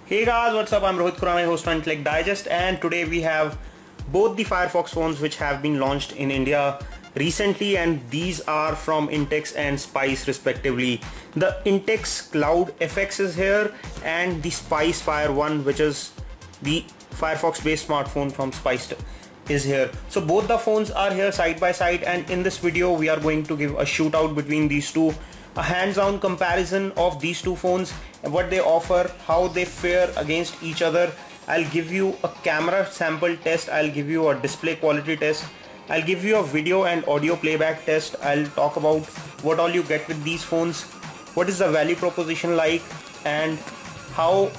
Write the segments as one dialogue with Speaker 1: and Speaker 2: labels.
Speaker 1: Hey guys, what's up? I'm Rohit Khurana, host on Intellect Digest, and today we have both the Firefox phones which have been launched in India recently, and these are from Intex and Spice respectively. The Intex Cloud FX is here and the Spice Fire 1, which is the Firefox based smartphone from Spice, is here. So both the phones are here side by side, and in this video we are going to give a shootout between these two, a hands-on comparison of these two phones, what they offer, how they fare against each other. I'll give you a camera sample test, I'll give you a display quality test, I'll give you a video and audio playback test. I'll talk about what all you get with these phones, what is the value proposition like, and how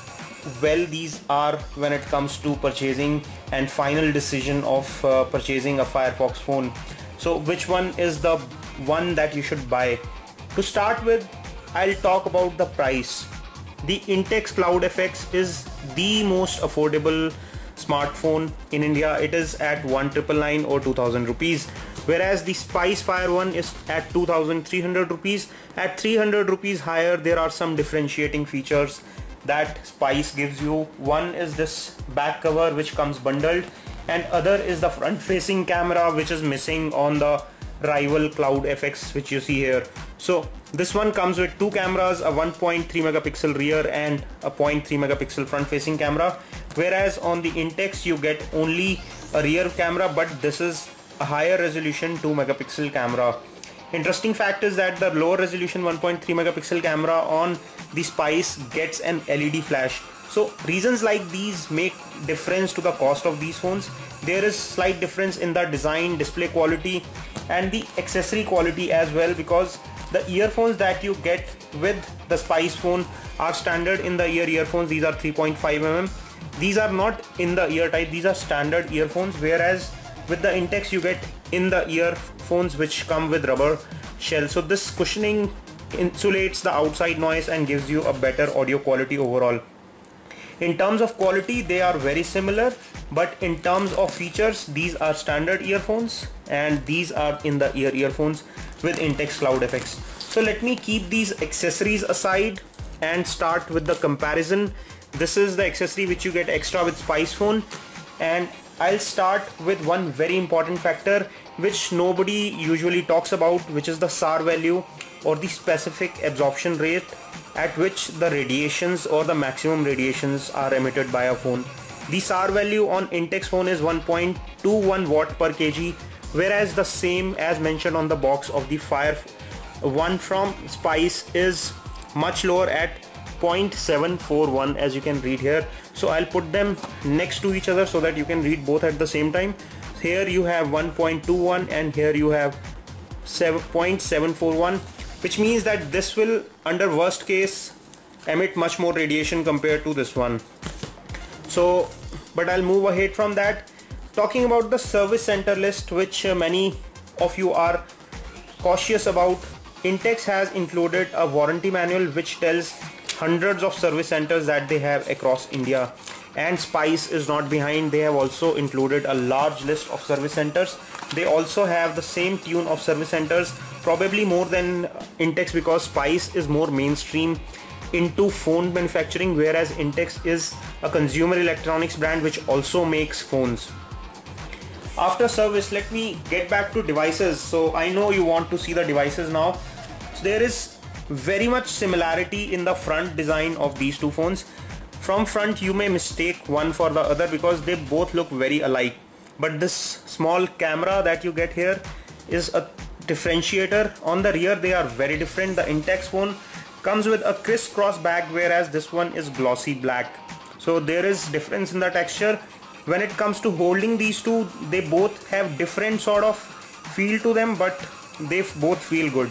Speaker 1: well these are when it comes to purchasing and final decision of purchasing a Firefox phone. So which one is the one that you should buy? To start with, I'll talk about the price. The Intex Cloud FX is the most affordable smartphone in India. It is at 1,999 or 2,000 rupees, whereas the Spice Fire 1 is at 2,300 rupees. At 300 rupees higher, there are some differentiating features that Spice gives you. One is this back cover which comes bundled, and other is the front facing camera which is missing on the rival Cloud FX which you see here. So this one comes with two cameras, a 1.3 megapixel rear and a 0.3 megapixel front facing camera, whereas on the Intex you get only a rear camera, but this is a higher resolution 2 megapixel camera. Interesting fact is that the lower resolution 1.3 megapixel camera on the Spice gets an LED flash. So reasons like these make difference to the cost of these phones. There is slight difference in the design, display quality and the accessory quality as well, because the earphones that you get with the Spice phone are standard in the ear earphones. These are 3.5 mm. These are not in the ear type, these are standard earphones, whereas with the Intex you get in the earphones which come with rubber shell. So this cushioning insulates the outside noise and gives you a better audio quality overall. In terms of quality, they are very similar, but in terms of features, these are standard earphones and these are in the earphones with Intex Cloud FX. So let me keep these accessories aside and start with the comparison. This is the accessory which you get extra with Spice phone, and I'll start with one very important factor which nobody usually talks about, which is the SAR value, or the specific absorption rate at which the radiations or the maximum radiations are emitted by a phone. The SAR value on Intex phone is 1.21 watt per kg, whereas the same as mentioned on the box of the Fire 1 from Spice is much lower at 0.741, as you can read here. So I'll put them next to each other so that you can read both at the same time. Here you have 1.21 and here you have 0.741, which means that this will, under worst case, emit much more radiation compared to this one. So, but I'll move ahead from that. Talking about the service center list, which many of you are cautious about, Intex has included a warranty manual which tells hundreds of service centers that they have across India, and Spice is not behind. They have also included a large list of service centers. They also have the same tune of service centers, probably more than Intex, because Spice is more mainstream into phone manufacturing, whereas Intex is a consumer electronics brand which also makes phones. After service, let me get back to devices. So I know you want to see the devices now. So there is very much similarity in the front design of these two phones. From front you may mistake one for the other because they both look very alike, but this small camera that you get here is a differentiator. On the rear they are very different. The Intex phone comes with a crisscross back, whereas this one is glossy black. So there is difference in the texture. When it comes to holding these two, they both have different sort of feel to them, but they both feel good.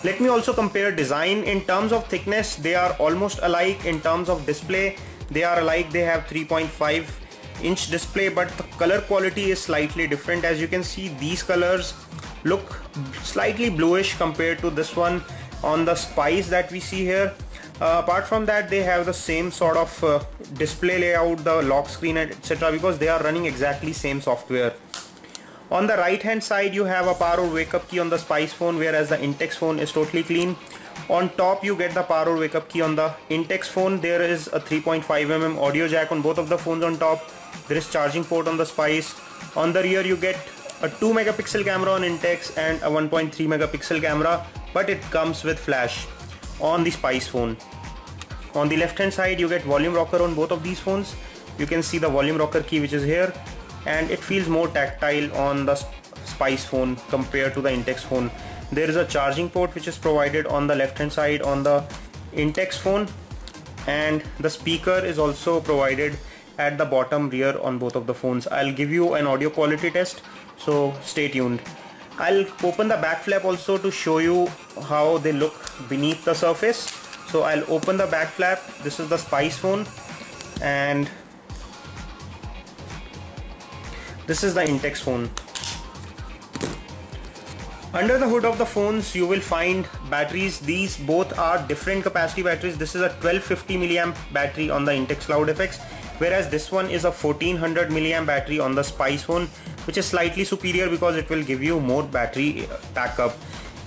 Speaker 1: Let me also compare design. In terms of thickness, they are almost alike. In terms of display, they are alike. They have 3.5-inch display, but the color quality is slightly different. As you can see, these colors look slightly bluish compared to this one on the Spice that we see here. Apart from that, they have the same sort of display layout, the lock screen, etc., because they are running exactly same software. On the right hand side you have a power or wake up key on the Spice phone, whereas the Intex phone is totally clean. On top you get the power wake up key. On the Intex phone there is a 3.5mm audio jack on both of the phones on top. There is charging port on the Spice. On the rear you get a 2 megapixel camera on Intex and a 1.3 megapixel camera, but it comes with flash on the Spice phone. On the left hand side you get volume rocker on both of these phones. You can see the volume rocker key which is here, and it feels more tactile on the Spice phone compared to the Intex phone. There is a charging port which is provided on the left hand side on the Intex phone, and the speaker is also provided at the bottom rear on both of the phones. I'll give you an audio quality test, so stay tuned. I'll open the back flap also to show you how they look beneath the surface. So I'll open the back flap. This is the Spice phone and this is the Intex phone. Under the hood of the phones you will find batteries. These both are different capacity batteries. This is a 1250 milliamp battery on the Intex Cloud FX, whereas this one is a 1400 milliamp battery on the Spice phone, which is slightly superior because it will give you more battery backup.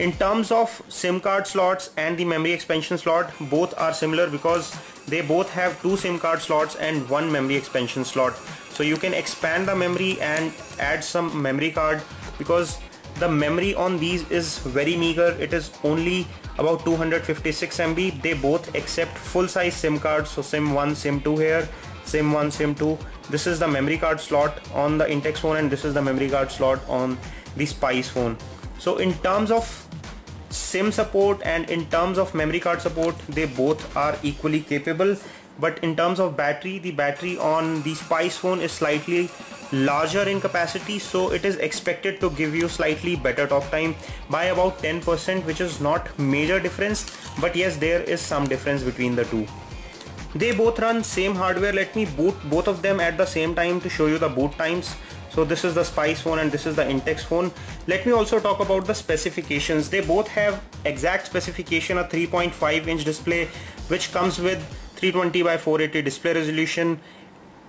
Speaker 1: In terms of SIM card slots and the memory expansion slot, both are similar because they both have 2 SIM card slots and 1 memory expansion slot. So you can expand the memory and add some memory card, because the memory on these is very meager. It is only about 256 MB. They both accept full size SIM cards, so SIM 1, SIM 2 here, SIM 1, SIM 2. This is the memory card slot on the Intex phone and this is the memory card slot on the Spice phone. So in terms of SIM support and in terms of memory card support, they both are equally capable. But in terms of battery, the battery on the Spice phone is slightly larger in capacity, so it is expected to give you slightly better talk time by about 10%, which is not major difference, but yes, there is some difference between the two. They both run same hardware. Let me boot both of them at the same time to show you the boot times. So this is the Spice phone and this is the Intex phone. Let me also talk about the specifications. They both have exact specification, a 3.5 inch display which comes with 320 by 480 display resolution.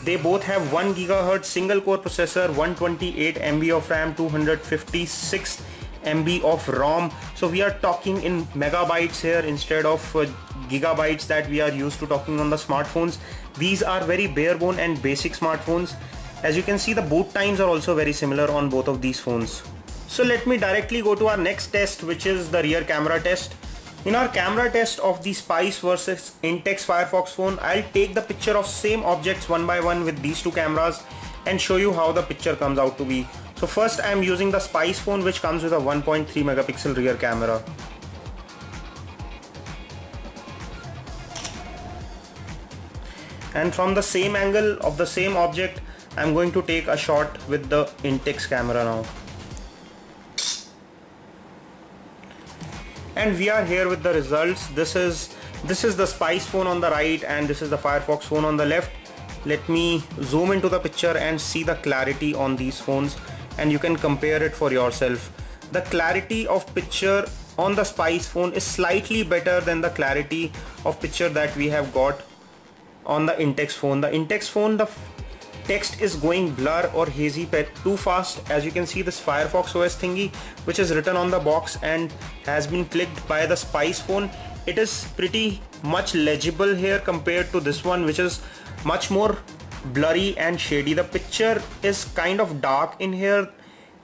Speaker 1: They both have 1 GHz single core processor, 128 MB of RAM, 256 MB of ROM. So we are talking in megabytes here instead of gigabytes that we are used to talking on the smartphones. These are very bare bone and basic smartphones. As you can see, the boot times are also very similar on both of these phones. So let me directly go to our next test, which is the rear camera test. In our camera test of the Spice versus Intex Firefox phone, I'll take the picture of same objects one by one with these two cameras and show you how the picture comes out to be. So first I'm using the Spice phone, which comes with a 1.3 megapixel rear camera. And from the same angle of the same object, I'm going to take a shot with the Intex camera now. And we are here with the results. This is the Spice phone on the right and this is the Firefox phone on the left. Let me zoom into the picture and see the clarity on these phones, and you can compare it for yourself. The clarity of picture on the Spice phone is slightly better than the clarity of picture that we have got on the Intex phone. The Intex phone, the text is going blur or hazy too fast. As you can see, this Firefox OS thingy which is written on the box and has been clicked by the Spice phone, it is pretty much legible here compared to this one, which is much more blurry and shady. The picture is kind of dark in here.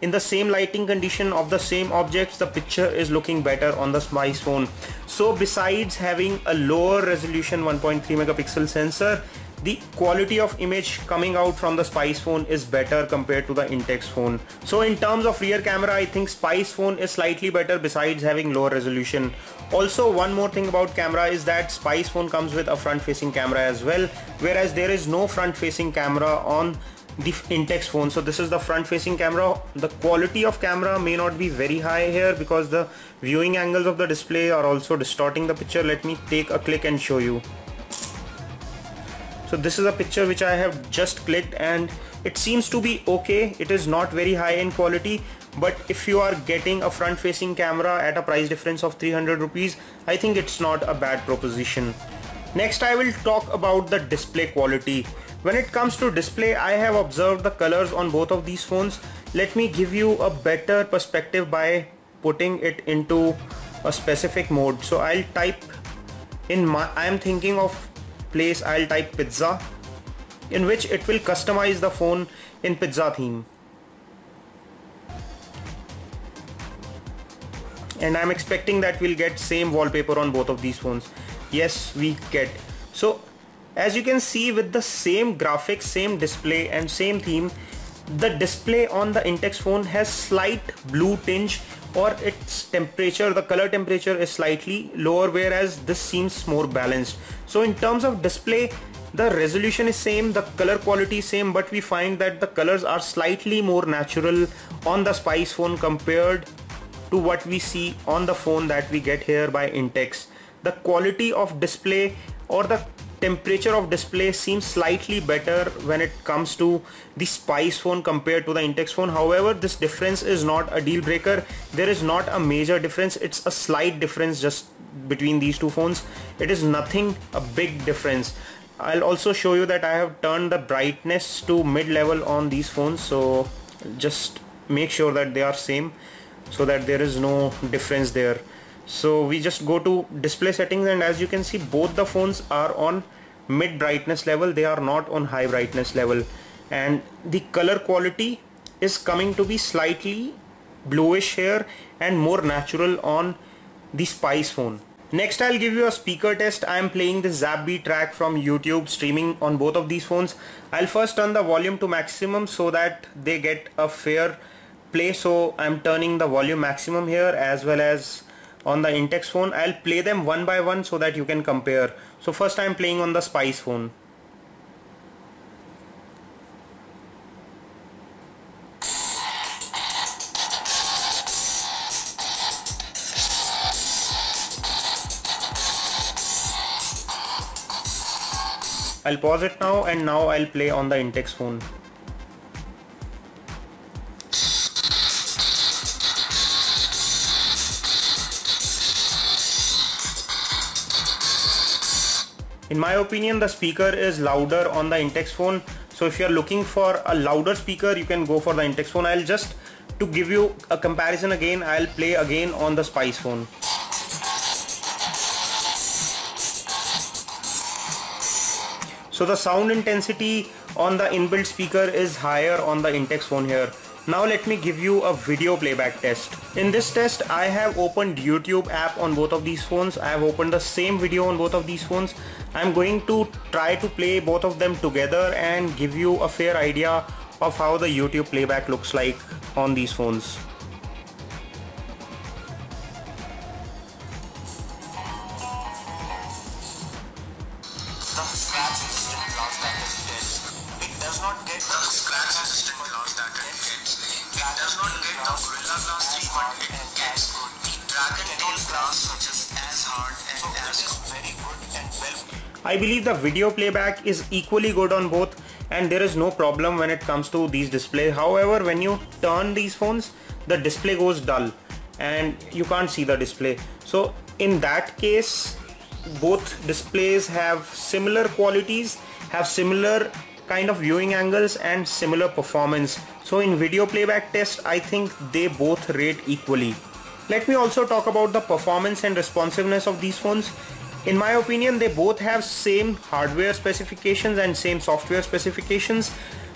Speaker 1: In the same lighting condition of the same objects, the picture is looking better on the Spice phone. So besides having a lower resolution 1.3 megapixel sensor, the quality of image coming out from the Spice phone is better compared to the Intex phone. So in terms of rear camera, I think Spice phone is slightly better besides having lower resolution. Also, one more thing about camera is that Spice phone comes with a front facing camera as well, whereas there is no front facing camera on the Intex phone. So this is the front facing camera. The quality of camera may not be very high here because the viewing angles of the display are also distorting the picture. Let me take a click and show you. So this is a picture which I have just clicked and it seems to be okay. It is not very high in quality, but if you are getting a front facing camera at a price difference of 300 rupees, I think it's not a bad proposition. Next I will talk about the display quality. When it comes to display, I have observed the colors on both of these phones. Let me give you a better perspective by putting it into a specific mode. So I'll type in I'm thinking of place, I'll type pizza, in which it will customize the phone in pizza theme. And I'm expecting that we'll get same wallpaper on both of these phones. Yes, we get. So as you can see, with the same graphics, same display and same theme, the display on the Intex phone has slight blue tinge, or its temperature, the color temperature is slightly lower, whereas this seems more balanced. So in terms of display, the resolution is same, the color quality is same, but we find that the colors are slightly more natural on the Spice phone compared to what we see on the phone that we get here by Intex. The quality of display or the temperature of display seems slightly better when it comes to the Spice phone compared to the Intex phone. However, this difference is not a deal breaker. There is not a major difference. It's a slight difference just between these two phones. It is nothing a big difference. I'll also show you that I have turned the brightness to mid-level on these phones, so just make sure that they are same so that there is no difference there. So we just go to display settings, and as you can see, both the phones are on mid brightness level, they are not on high brightness level, and the color quality is coming to be slightly bluish here and more natural on the Spice phone. Next, I'll give you a speaker test. I am playing the Zapbeat track from YouTube, streaming on both of these phones. I'll first turn the volume to maximum so that they get a fair play. So I'm turning the volume maximum here as well as on the Intex phone. I'll play them one by one so that you can compare. So first I'm playing on the Spice phone. I'll pause it now, and now I'll play on the Intex phone. In my opinion, the speaker is louder on the Intex phone. So if you're looking for a louder speaker, you can go for the Intex phone. I'll just, to give you a comparison again, I'll play again on the Spice phone. So the sound intensity on the inbuilt speaker is higher on the Intex phone here. Now let me give you a video playback test. In this test, I have opened YouTube app on both of these phones. I have opened the same video on both of these phones. I'm going to try to play both of them together and give you a fair idea of how the YouTube playback looks like on these phones. I believe the video playback is equally good on both, and there is no problem when it comes to these displays. However, when you turn these phones, the display goes dull and you can't see the display. So in that case, both displays have similar qualities, have similar kind of viewing angles and similar performance. So in video playback test, I think they both rate equally. Let me also talk about the performance and responsiveness of these phones. In my opinion, they both have same hardware specifications and same software specifications,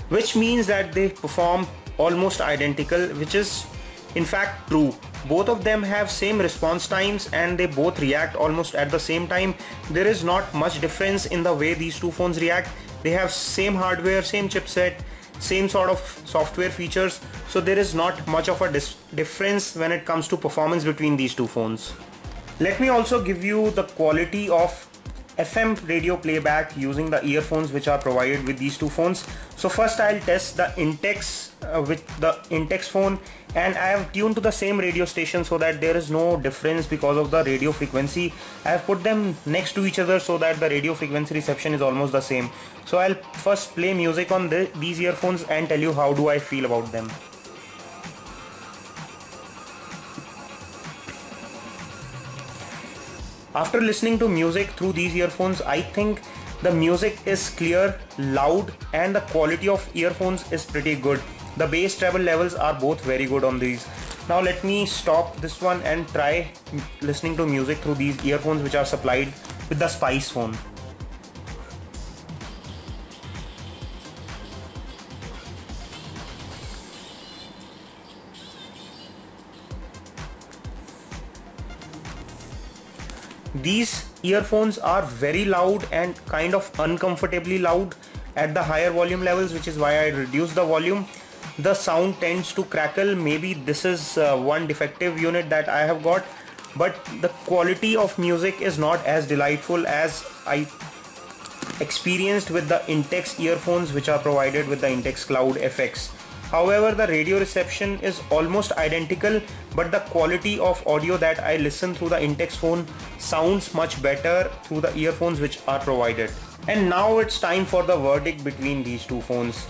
Speaker 1: which means that they perform almost identical, which is in fact true. Both of them have same response times and they both react almost at the same time. There is not much difference in the way these two phones react. They have same hardware, same chipset, same sort of software features, so there is not much of a difference when it comes to performance between these two phones. Let me also give you the quality of FM radio playback using the earphones which are provided with these two phones. So first I'll test the Intex with the Intex phone, and I have tuned to the same radio station so that there is no difference because of the radio frequency. I have put them next to each other so that the radio frequency reception is almost the same. So I'll first play music on these earphones and tell you how do I feel about them. After listening to music through these earphones, I think the music is clear, loud, and the quality of earphones is pretty good. The bass treble levels are both very good on these. Now let me stop this one and try listening to music through these earphones which are supplied with the Spice phone. These earphones are very loud and kind of uncomfortably loud at the higher volume levels, which is why I reduced the volume. The sound tends to crackle. Maybe this is one defective unit that I have got, but the quality of music is not as delightful as I experienced with the Intex earphones which are provided with the Intex Cloud FX. However, the radio reception is almost identical, but the quality of audio that I listen through the Intex phone sounds much better through the earphones which are provided. And now it's time for the verdict between these two phones.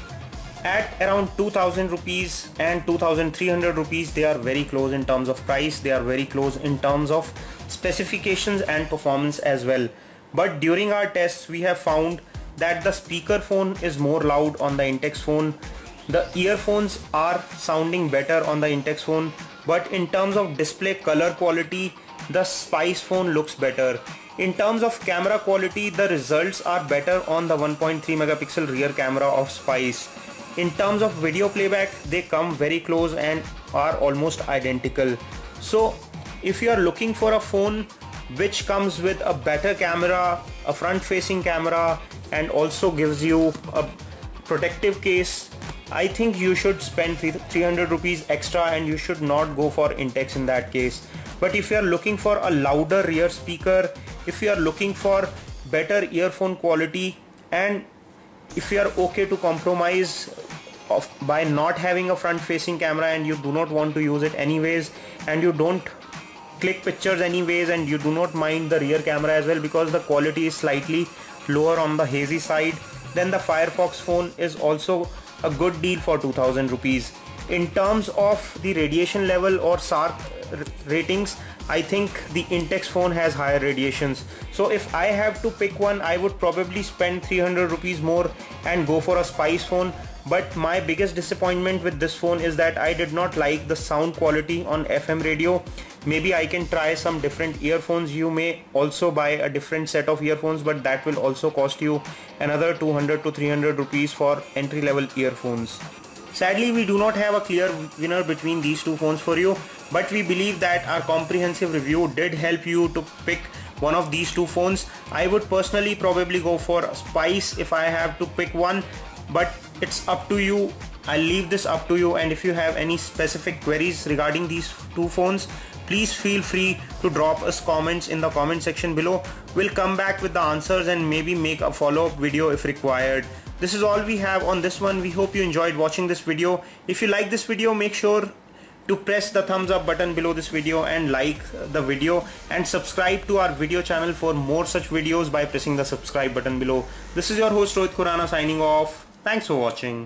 Speaker 1: At around 2000 rupees and 2300 rupees, they are very close in terms of price. They are very close in terms of specifications and performance as well. But during our tests, we have found that the speaker phone is more loud on the Intex phone. The earphones are sounding better on the Intex phone, but in terms of display color quality, the Spice phone looks better. In terms of camera quality, the results are better on the 1.3 megapixel rear camera of Spice. In terms of video playback, they come very close and are almost identical. So if you are looking for a phone which comes with a better camera, a front facing camera, and also gives you a protective case, I think you should spend 300 rupees extra and you should not go for Intex in that case. But if you are looking for a louder rear speaker, if you are looking for better earphone quality, and if you are okay to compromise by not having a front facing camera and you do not want to use it anyways, and you don't click pictures anyways, and you do not mind the rear camera as well because the quality is slightly lower on the hazy side, then the Firefox phone is also a good deal for 2000 rupees. In terms of the radiation level or SARC ratings, I think the Intex phone has higher radiations. So if I have to pick one, I would probably spend 300 rupees more and go for a Spice phone. But my biggest disappointment with this phone is that I did not like the sound quality on FM radio. Maybe I can try some different earphones. You may also buy a different set of earphones, but that will also cost you another 200 to 300 rupees for entry level earphones. Sadly, we do not have a clear winner between these two phones for you, but we believe that our comprehensive review did help you to pick one of these two phones. I would personally probably go for Spice if I have to pick one, but it's up to you. I'll leave this up to you, and if you have any specific queries regarding these two phones, please feel free to drop us comments in the comment section below. We'll come back with the answers and maybe make a follow-up video if required. This is all we have on this one. We hope you enjoyed watching this video. If you like this video, make sure to press the thumbs up button below this video and like the video, and subscribe to our video channel for more such videos by pressing the subscribe button below. This is your host Rohit Khurana signing off. Thanks for watching.